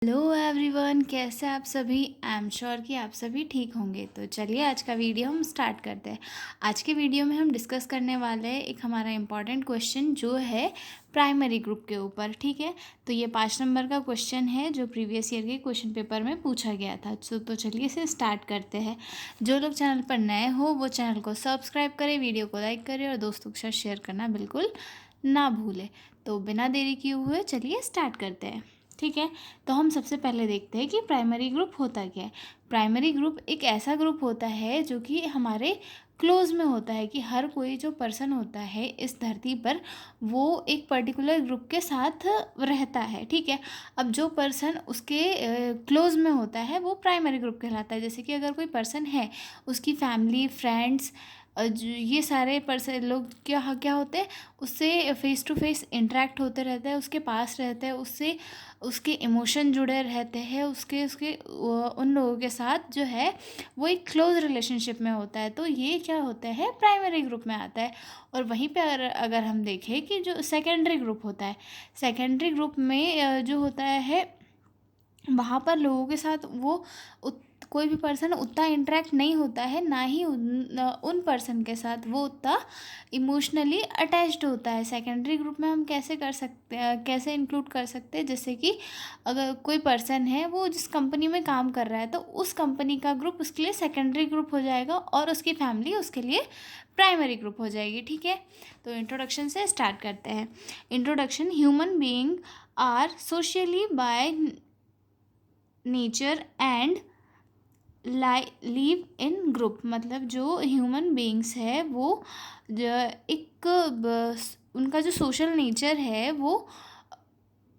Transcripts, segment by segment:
Hello everyone, कैसे आप सभी। आई एम श्योर कि आप सभी ठीक होंगे। तो चलिए आज का वीडियो हम स्टार्ट करते हैं। आज के वीडियो में हम डिस्कस करने वाले हैं एक हमारा इम्पॉर्टेंट क्वेश्चन जो है प्राइमरी ग्रुप के ऊपर। ठीक है, तो ये 5 नंबर का क्वेश्चन है जो प्रीवियस ईयर के क्वेश्चन पेपर में पूछा गया था। तो चलिए इसे स्टार्ट करते हैं। जो लोग चैनल पर नए हो वो चैनल को सब्सक्राइब करें, वीडियो को लाइक करें और दोस्तों के साथ शेयर करना बिल्कुल ना भूलें। तो बिना देरी किए हुए चलिए स्टार्ट करते हैं। ठीक है, तो हम सबसे पहले देखते हैं कि प्राइमरी ग्रुप होता क्या है। प्राइमरी ग्रुप एक ऐसा ग्रुप होता है जो कि हमारे क्लोज में होता है, कि हर कोई जो पर्सन होता है इस धरती पर वो एक पर्टिकुलर ग्रुप के साथ रहता है। ठीक है, अब जो पर्सन उसके क्लोज में होता है वो प्राइमरी ग्रुप कहलाता है। जैसे कि अगर कोई पर्सन है, उसकी फैमिली, फ्रेंड्स, ये सारे पर्सन लोग क्या क्या होते हैं, उससे फेस टू फेस इंटरेक्ट होते रहते हैं, उसके पास रहते हैं, उससे उसके इमोशन जुड़े रहते हैं, उसके उसके उन लोगों के साथ जो है वो एक क्लोज रिलेशनशिप में होता है। तो ये क्या होता है, प्राइमरी ग्रुप में आता है। और वहीं पे अगर हम देखें कि जो सेकेंडरी ग्रुप होता है, सेकेंडरी ग्रुप में जो होता है वहाँ पर लोगों के साथ वो कोई भी पर्सन उतना इंटरेक्ट नहीं होता है, ना ही उन पर्सन के साथ वो उतना इमोशनली अटैच्ड होता है। सेकेंडरी ग्रुप में हम कैसे कर सकते हैं, कैसे इंक्लूड कर सकते हैं, जैसे कि अगर कोई पर्सन है वो जिस कंपनी में काम कर रहा है तो उस कंपनी का ग्रुप उसके लिए सेकेंडरी ग्रुप हो जाएगा और उसकी फैमिली उसके लिए प्राइमरी ग्रुप हो जाएगी। ठीक है, तो इंट्रोडक्शन से स्टार्ट करते हैं। Introduction. Human being are socially by nature and live in group. मतलब जो ह्यूमन बीइंग्स है वो एक उनका जो सोशल नेचर है वो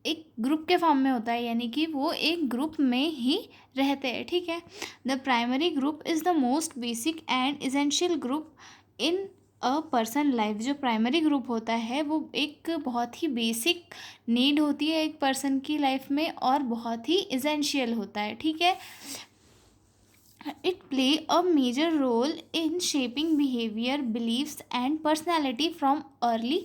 एक ग्रुप के फॉर्म में होता है, यानी कि वो एक ग्रुप में ही रहते हैं। ठीक है, the primary group is the most basic and essential group in a person life. जो प्राइमरी ग्रुप होता है वो एक बहुत ही बेसिक नीड होती है एक पर्सन की लाइफ में और बहुत ही इसेंशियल होता है। ठीक है, it play a major role in shaping behavior, beliefs and personality from early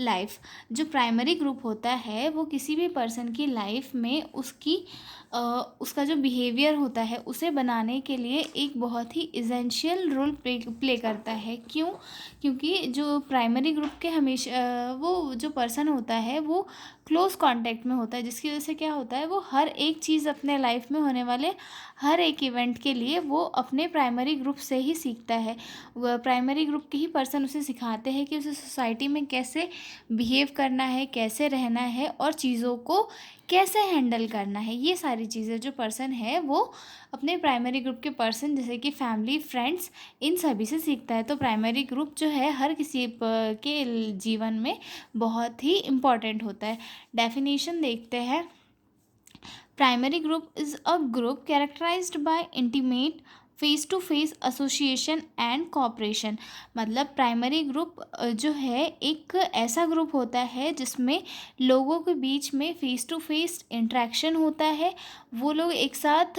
life। जो प्राइमरी ग्रुप होता है वो किसी भी पर्सन की लाइफ में उसका जो बिहेवियर होता है उसे बनाने के लिए एक बहुत ही इसेंशियल रोल प्ले करता है। क्यों? क्योंकि जो प्राइमरी ग्रुप के हमेशा वो जो पर्सन होता है वो क्लोज कांटेक्ट में होता है, जिसकी वजह से क्या होता है, वो हर एक चीज़ अपने लाइफ में होने वाले हर एक इवेंट के लिए वो अपने प्राइमरी ग्रुप से ही सीखता है। वह प्राइमरी ग्रुप के ही पर्सन उसे सिखाते हैं कि उसे सोसाइटी में कैसे बिहेव करना है, कैसे रहना है और चीज़ों को कैसे हैंडल करना है। ये सारी चीज़ें जो पर्सन है वो अपने प्राइमरी ग्रुप के पर्सन जैसे कि फैमिली, फ्रेंड्स, इन सभी से सीखता है। तो प्राइमरी ग्रुप जो है हर किसी के जीवन में बहुत ही इम्पॉर्टेंट होता है। डेफिनेशन देखते हैं। Primary group is a group characterized by intimate face to face association and cooperation. मतलब प्राइमरी ग्रुप जो है एक ऐसा ग्रुप होता है जिसमें लोगों के बीच में फ़ेस टू फेस इंट्रैक्शन होता है। वो लोग एक साथ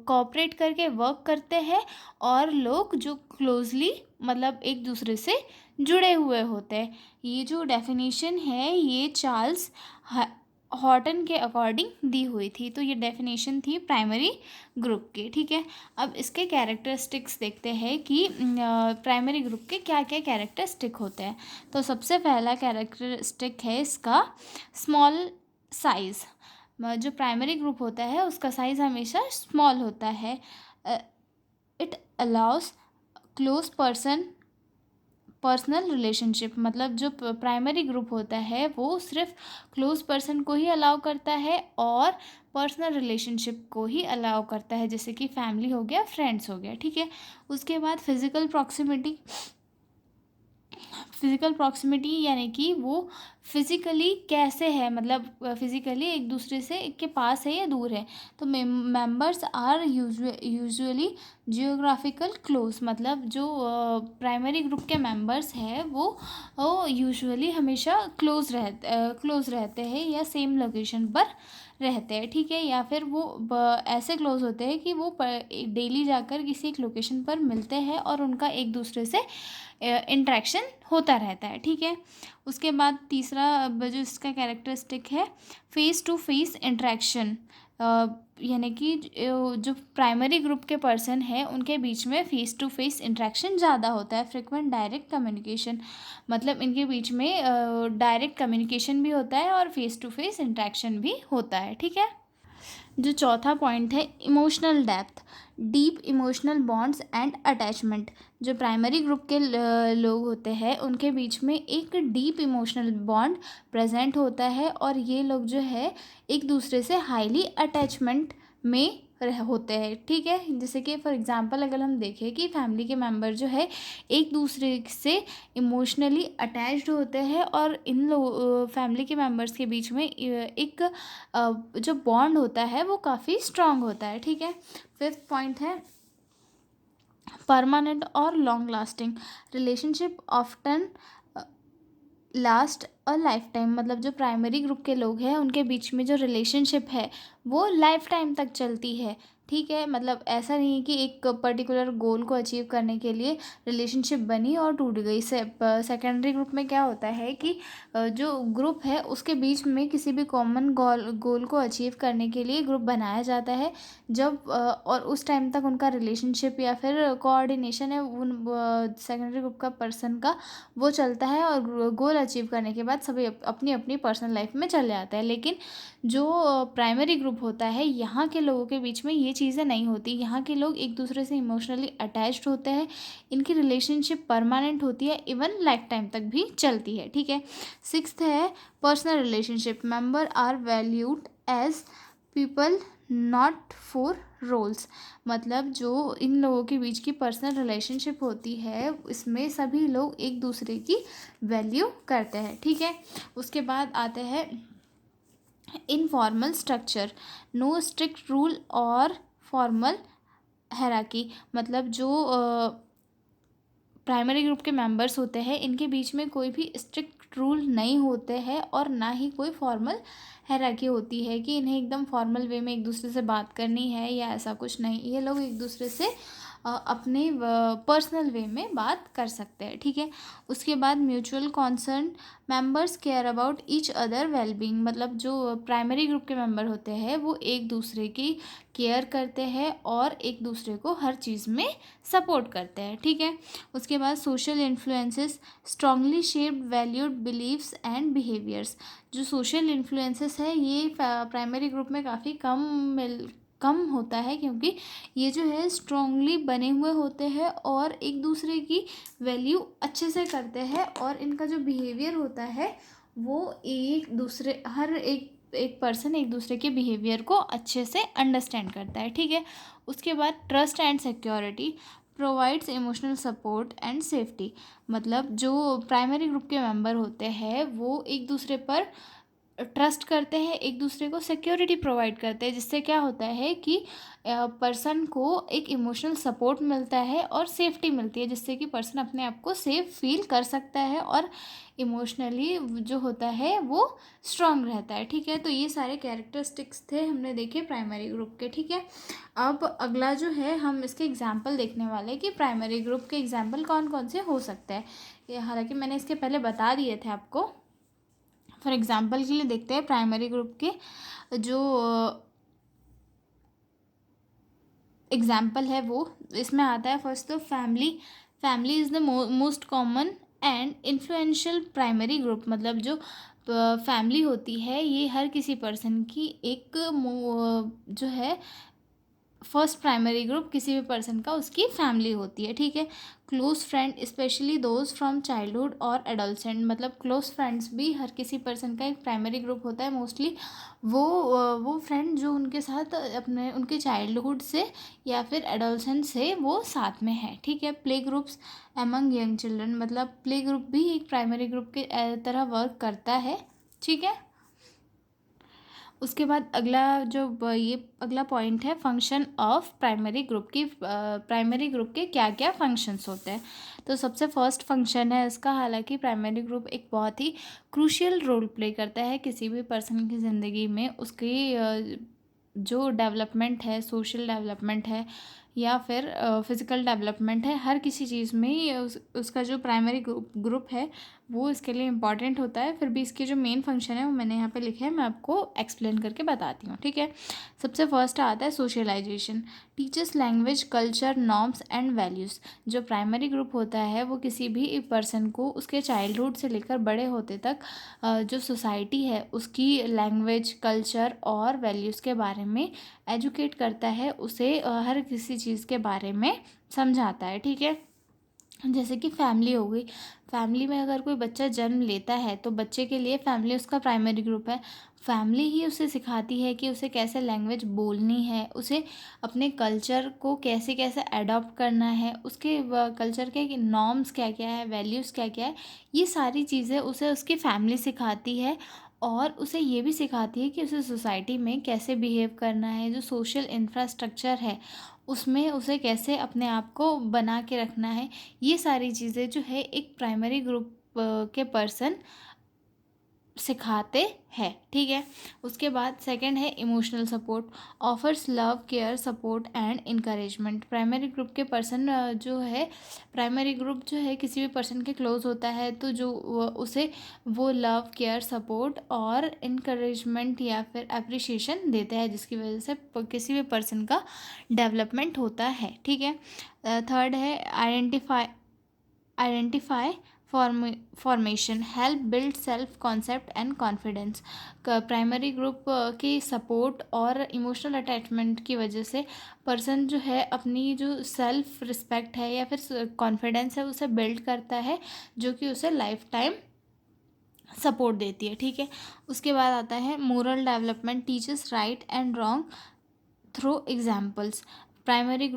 कॉपरेट करके वर्क करते हैं और लोग जो क्लोजली मतलब एक दूसरे से जुड़े हुए होते हैं। ये जो डेफिनेशन है ये चार्ल्स हॉटन के अकॉर्डिंग दी हुई थी। तो ये डेफिनेशन थी प्राइमरी ग्रुप की। ठीक है, अब इसके कैरेक्टरिस्टिक्स देखते हैं कि प्राइमरी ग्रुप के क्या क्या कैरेक्टरिस्टिक होते हैं। तो सबसे पहला कैरेक्टरिस्टिक है इसका स्मॉल साइज़। जो प्राइमरी ग्रुप होता है उसका साइज़ हमेशा स्मॉल होता है। It allow us close personal relationship. मतलब जो प्राइमरी ग्रुप होता है वो सिर्फ क्लोज पर्सन को ही अलाउ करता है और पर्सनल रिलेशनशिप को ही अलाउ करता है, जैसे कि फैमिली हो गया, फ्रेंड्स हो गया। ठीक है, उसके बाद फिज़िकल प्रॉक्सिमिटी। फिज़िकल प्रॉक्सिमिटी यानी कि वो फिज़िकली कैसे है, मतलब फिज़िकली एक दूसरे से के पास है या दूर है। तो members are usually geographical close. मतलब जो प्राइमरी ग्रुप के मेंबर्स हैं वो यूजुअली हमेशा क्लोज रहते हैं या सेम लोकेशन पर रहते हैं। ठीक है, या फिर वो ऐसे क्लोज होते हैं कि वो डेली जाकर किसी एक लोकेशन पर मिलते हैं और उनका एक दूसरे से इंट्रैक्शन होता रहता है। ठीक है, उसके बाद तीसरा जो इसका कैरेक्टरिस्टिक है फेस टू फेस इंट्रैक्शन। यानी कि जो प्राइमरी ग्रुप के पर्सन है उनके बीच में फेस टू फेस इंटरेक्शन ज़्यादा होता है। फ्रिक्वेंट डायरेक्ट कम्युनिकेशन, मतलब इनके बीच में डायरेक्ट कम्युनिकेशन भी होता है और फेस टू फेस इंटरेक्शन भी होता है। ठीक है। जो चौथा पॉइंट है, emotional depth, deep emotional bonds and attachment. जो प्राइमरी ग्रुप के लोग होते हैं उनके बीच में एक डीप इमोशनल बॉन्ड प्रेजेंट होता है और ये लोग जो है एक दूसरे से हाईली अटैचमेंट में होते हैं। ठीक है। जैसे कि फॉर एग्जांपल अगर हम देखें कि फैमिली के मेंबर जो है एक दूसरे से इमोशनली अटैच्ड होते हैं और इन लोग फैमिली के मेंबर्स के बीच में एक जो बॉन्ड होता है वो काफ़ी स्ट्रांग होता है। ठीक है। फिफ्थ पॉइंट है, परमानेंट और long lasting relationship often last a life time. मतलब जो प्राइमरी ग्रुप के लोग हैं उनके बीच में जो रिलेशनशिप है वो लाइफ टाइम तक चलती है। ठीक है। मतलब ऐसा नहीं है कि एक पर्टिकुलर गोल को अचीव करने के लिए रिलेशनशिप बनी और टूट गई। सेकेंडरी ग्रुप में क्या होता है कि जो ग्रुप है उसके बीच में किसी भी कॉमन गोल को अचीव करने के लिए ग्रुप बनाया जाता है। जब और उस टाइम तक उनका रिलेशनशिप या फिर कोऑर्डिनेशन है उन सेकेंडरी ग्रुप का पर्सन का वो चलता है और गोल अचीव करने के बाद सभी अपनी अपनी पर्सनल लाइफ में चले जाते हैं। लेकिन जो प्राइमरी ग्रुप होता है यहाँ के लोगों के बीच में ये चीज़ें नहीं होती। यहाँ के लोग एक दूसरे से इमोशनली अटैच्ड होते हैं, इनकी रिलेशनशिप परमानेंट होती है, इवन लाइफ टाइम तक भी चलती है। ठीक है। सिक्स्थ है, personal relationship, member are valued as people not for roles. मतलब जो इन लोगों के बीच की पर्सनल रिलेशनशिप होती है इसमें सभी लोग एक दूसरे की वैल्यू करते हैं। ठीक है। उसके बाद आते हैं informal structure, no strict rule और फॉर्मल हायरार्की। मतलब जो प्राइमरी ग्रुप के मेंबर्स होते हैं इनके बीच में कोई भी स्ट्रिक्ट रूल नहीं होते हैं और ना ही कोई फॉर्मल हायरार्की होती है कि इन्हें एकदम फॉर्मल वे में एक दूसरे से बात करनी है या ऐसा कुछ नहीं। ये लोग एक दूसरे से अपने पर्सनल वे में बात कर सकते हैं। ठीक है। उसके बाद mutual concern, members care about each other wellbeing. मतलब जो प्राइमरी ग्रुप के मेंबर होते हैं वो एक दूसरे की केयर करते हैं और एक दूसरे को हर चीज़ में सपोर्ट करते हैं। ठीक है। उसके बाद social influences, strongly shaped valued beliefs and behaviours. जो सोशल इन्फ्लुएंसेस है ये प्राइमरी ग्रुप में काफ़ी कम होता है क्योंकि ये जो है स्ट्रांगली बने हुए होते हैं और एक दूसरे की वैल्यू अच्छे से करते हैं और इनका जो बिहेवियर होता है वो हर एक पर्सन एक दूसरे के बिहेवियर को अच्छे से अंडरस्टैंड करता है। ठीक है। उसके बाद trust and security, provides emotional support and safety. मतलब जो प्राइमरी ग्रुप के मेंबर होते हैं वो एक दूसरे पर ट्रस्ट करते हैं, एक दूसरे को सिक्योरिटी प्रोवाइड करते हैं, जिससे क्या होता है कि पर्सन को एक इमोशनल सपोर्ट मिलता है और सेफ्टी मिलती है, जिससे कि पर्सन अपने आप को सेफ फील कर सकता है और इमोशनली जो होता है वो स्ट्रांग रहता है। ठीक है। तो ये सारे कैरेक्टरिस्टिक्स थे हमने देखे प्राइमरी ग्रुप के। ठीक है। अब अगला जो है हम इसके एग्जाम्पल देखने वाले हैं कि प्राइमरी ग्रुप के एग्जाम्पल कौन कौन से हो सकते हैं। ये हालांकि मैंने इसके पहले बता दिए थे आपको। फॉर एग्जांपल के लिए देखते हैं प्राइमरी ग्रुप के जो एग्जांपल है वो इसमें आता है। फर्स्ट तो family, family is the most common and influential primary group. मतलब जो फैमिली होती है ये हर किसी पर्सन की एक जो है फर्स्ट प्राइमरी ग्रुप किसी भी पर्सन का उसकी फैमिली होती है। ठीक है। Close friend, specially those from childhood और एडोलसेंट। मतलब क्लोज फ्रेंड्स भी हर किसी पर्सन का एक प्राइमरी ग्रुप होता है। मोस्टली वो फ्रेंड जो उनके साथ अपने उनके चाइल्डहुड से या फिर एडोलसेंट से वो साथ में है। ठीक है। Play groups among young children. मतलब प्ले ग्रुप भी एक प्राइमरी ग्रुप के तरह वर्क करता है। ठीक है। उसके बाद ये अगला पॉइंट है फंक्शन ऑफ प्राइमरी ग्रुप की। प्राइमरी ग्रुप के क्या क्या फंक्शंस होते हैं। तो सबसे फर्स्ट फंक्शन है इसका, हालांकि प्राइमरी ग्रुप एक बहुत ही क्रूशियल रोल प्ले करता है किसी भी पर्सन की ज़िंदगी में। उसकी जो डेवलपमेंट है, सोशल डेवलपमेंट है या फिर फिज़िकल डेवलपमेंट है, हर किसी चीज़ में उसका जो प्राइमरी ग्रुप है वो इसके लिए इम्पॉर्टेंट होता है। फिर भी इसके जो मेन फंक्शन है वो मैंने यहाँ पे लिखे हैं, मैं आपको एक्सप्लेन करके बताती हूँ, ठीक है। सबसे फर्स्ट आता है socialisation, teachers language, culture, norms and values. जो प्राइमरी ग्रुप होता है वो किसी भी एक पर्सन को उसके चाइल्डहुड से लेकर बड़े होते तक जो सोसाइटी है उसकी लैंग्वेज, कल्चर और वैल्यूज़ के बारे में एजुकेट करता है, उसे हर किसी चीज़ के बारे में समझाता है, ठीक है। जैसे कि फैमिली हो गई, फैमिली में अगर कोई बच्चा जन्म लेता है तो बच्चे के लिए फैमिली उसका प्राइमरी ग्रुप है। फैमिली ही उसे सिखाती है कि उसे कैसे लैंग्वेज बोलनी है, उसे अपने कल्चर को कैसे कैसे अडॉप्ट करना है, उसके कल्चर के नॉर्म्स क्या क्या है, वैल्यूज़ क्या क्या है, ये सारी चीज़ें उसे उसकी फैमिली सिखाती है। और उसे ये भी सिखाती है कि उसे सोसाइटी में कैसे बिहेव करना है, जो सोशल इंफ्रास्ट्रक्चर है उसमें उसे कैसे अपने आप को बना के रखना है। ये सारी चीज़ें जो है एक प्राइमरी ग्रुप के पर्सन सिखाते हैं, ठीक है। उसके बाद सेकंड है emotional support, offers love, care, support and encouragement. Primary group के पर्सन जो है, प्राइमरी ग्रुप जो है किसी भी पर्सन के क्लोज होता है तो जो उसे वो लव, केयर, सपोर्ट और इनकरेजमेंट या फिर अप्रिशिएशन देता है, जिसकी वजह से किसी भी पर्सन का डेवलपमेंट होता है, ठीक है। थर्ड है identify formation, help build self concept and confidence. Primary group की सपोर्ट और इमोशनल अटैचमेंट की वजह से पर्सन जो है अपनी जो सेल्फ रिस्पेक्ट है या फिर कॉन्फिडेंस है उसे बिल्ड करता है, जो कि उसे लाइफ टाइम सपोर्ट देती है, ठीक है। उसके बाद आता है moral development, teachers right and wrong through examples. Primary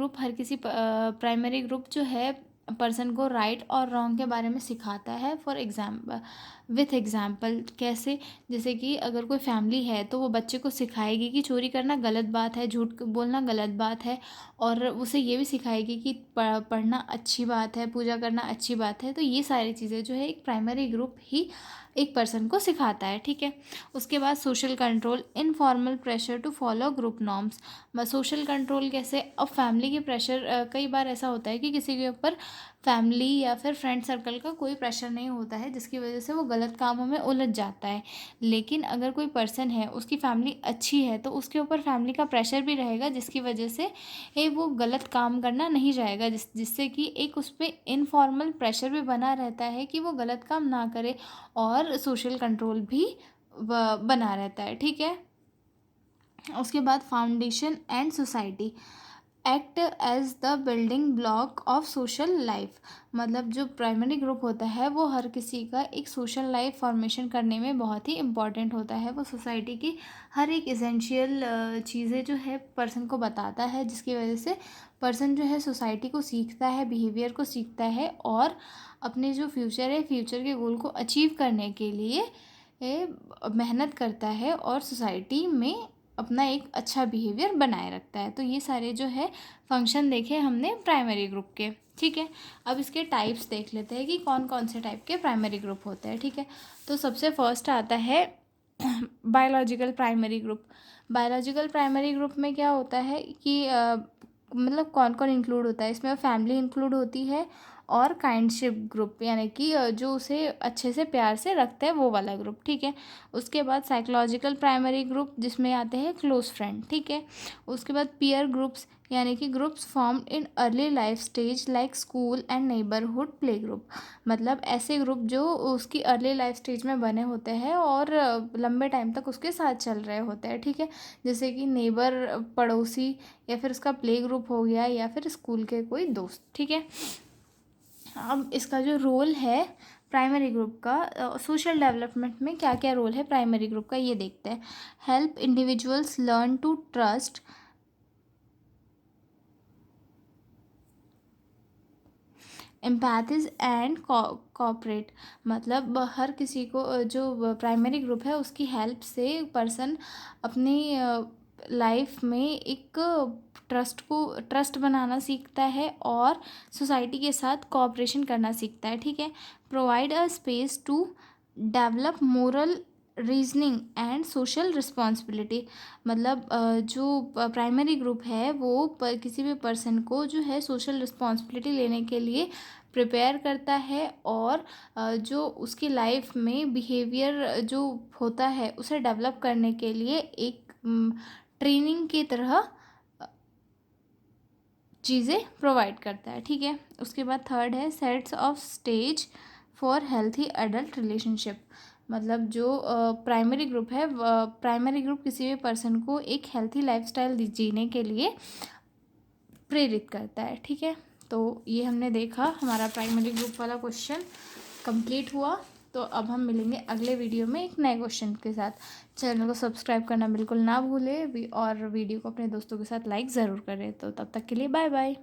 group जो है पर्सन को राइट और रॉन्ग के बारे में सिखाता है, फॉर एग्जाम्पल विथ एग्जाम्पल। कैसे? जैसे कि अगर कोई फैमिली है तो वो बच्चे को सिखाएगी कि चोरी करना गलत बात है, झूठ बोलना गलत बात है, और उसे ये भी सिखाएगी कि पढ़ना अच्छी बात है, पूजा करना अच्छी बात है। तो ये सारी चीज़ें जो है एक प्राइमरी ग्रुप ही एक पर्सन को सिखाता है, ठीक है। उसके बाद social control, informal pressure to follow group norms. Social control कैसे? अब फैमिली के प्रेशर, कई बार ऐसा होता है कि किसी के ऊपर फैमिली या फिर फ्रेंड सर्कल का कोई प्रेशर नहीं होता है, जिसकी वजह से वो गलत कामों में उलझ जाता है। लेकिन अगर कोई पर्सन है उसकी फैमिली अच्छी है तो उसके ऊपर फैमिली का प्रेशर भी रहेगा, जिसकी वजह से वो गलत काम करना नहीं जाएगा, जिससे कि एक उस पर इनफॉर्मल प्रेशर भी बना रहता है कि वो गलत काम ना करे, और सोशल कंट्रोल भी बना रहता है, ठीक है। उसके बाद foundation and society, act as the building block of social life. मतलब जो प्राइमरी ग्रुप होता है वो हर किसी का एक सोशल लाइफ फॉर्मेशन करने में बहुत ही इम्पॉर्टेंट होता है। वो सोसाइटी की हर एक एसेंशियल चीज़ें जो है पर्सन को बताता है, जिसकी वजह से पर्सन जो है सोसाइटी को सीखता है, बिहेवियर को सीखता है, और अपने जो फ्यूचर है, फ्यूचर के गोल को अचीव करने के लिए मेहनत करता है और सोसाइटी में अपना एक अच्छा बिहेवियर बनाए रखता है। तो ये सारे जो है फंक्शन देखे हमने प्राइमरी ग्रुप के, ठीक है। अब इसके टाइप्स देख लेते हैं कि कौन कौन से टाइप के प्राइमरी ग्रुप होते हैं, ठीक है। तो सबसे फर्स्ट आता है biological primary group. Biological primary group में क्या होता है कि मतलब कौन कौन इंक्लूड होता है इसमें? फैमिली इंक्लूड होती है, और काइंडशिप ग्रुप यानी कि जो उसे अच्छे से प्यार से रखता है वो वाला ग्रुप, ठीक है। उसके बाद साइकोलॉजिकल प्राइमरी ग्रुप जिसमें आते हैं क्लोज फ्रेंड, ठीक है। उसके बाद पीयर ग्रुप्स यानी कि groups formed in early life stage like school and neighbourhood play group. मतलब ऐसे ग्रुप जो उसकी अर्ली लाइफ स्टेज में बने होते हैं और लंबे टाइम तक उसके साथ चल रहे होते हैं, ठीक है। जैसे कि नेबर, पड़ोसी, या फिर उसका प्ले ग्रुप हो गया, या फिर स्कूल के कोई दोस्त, ठीक है। अब इसका जो रोल है प्राइमरी ग्रुप का, सोशल डेवलपमेंट में क्या क्या रोल है प्राइमरी ग्रुप का, ये देखते हैं। Help individuals learn to trust, empathise and cooperate. मतलब हर किसी को जो प्राइमरी ग्रुप है उसकी हेल्प से पर्सन अपनी लाइफ में एक ट्रस्ट बनाना सीखता है और सोसाइटी के साथ कोऑपरेशन करना सीखता है, ठीक है। Provide a space to develop moral reasoning and social responsibility. मतलब जो प्राइमरी ग्रुप है वो किसी भी पर्सन को जो है सोशल रिस्पॉन्सिबिलिटी लेने के लिए प्रिपेयर करता है, और जो उसकी लाइफ में बिहेवियर जो होता है उसे डेवलप करने के लिए एक ट्रेनिंग की तरह चीज़ें प्रोवाइड करता है। ठीक है, उसके बाद थर्ड है sets of stage for healthy adult relationship. मतलब जो प्राइमरी ग्रुप है, प्राइमरी ग्रुप किसी भी पर्सन को एक हेल्थी लाइफस्टाइल जीने के लिए प्रेरित करता है। ठीक है, तो ये हमने देखा, हमारा प्राइमरी ग्रुप वाला क्वेश्चन कंप्लीट हुआ। तो अब हम मिलेंगे अगले वीडियो में एक नए क्वेश्चन के साथ। चैनल को सब्सक्राइब करना बिल्कुल ना भूलें और वीडियो को अपने दोस्तों के साथ लाइक ज़रूर करें। तो तब तक के लिए बाय बाय।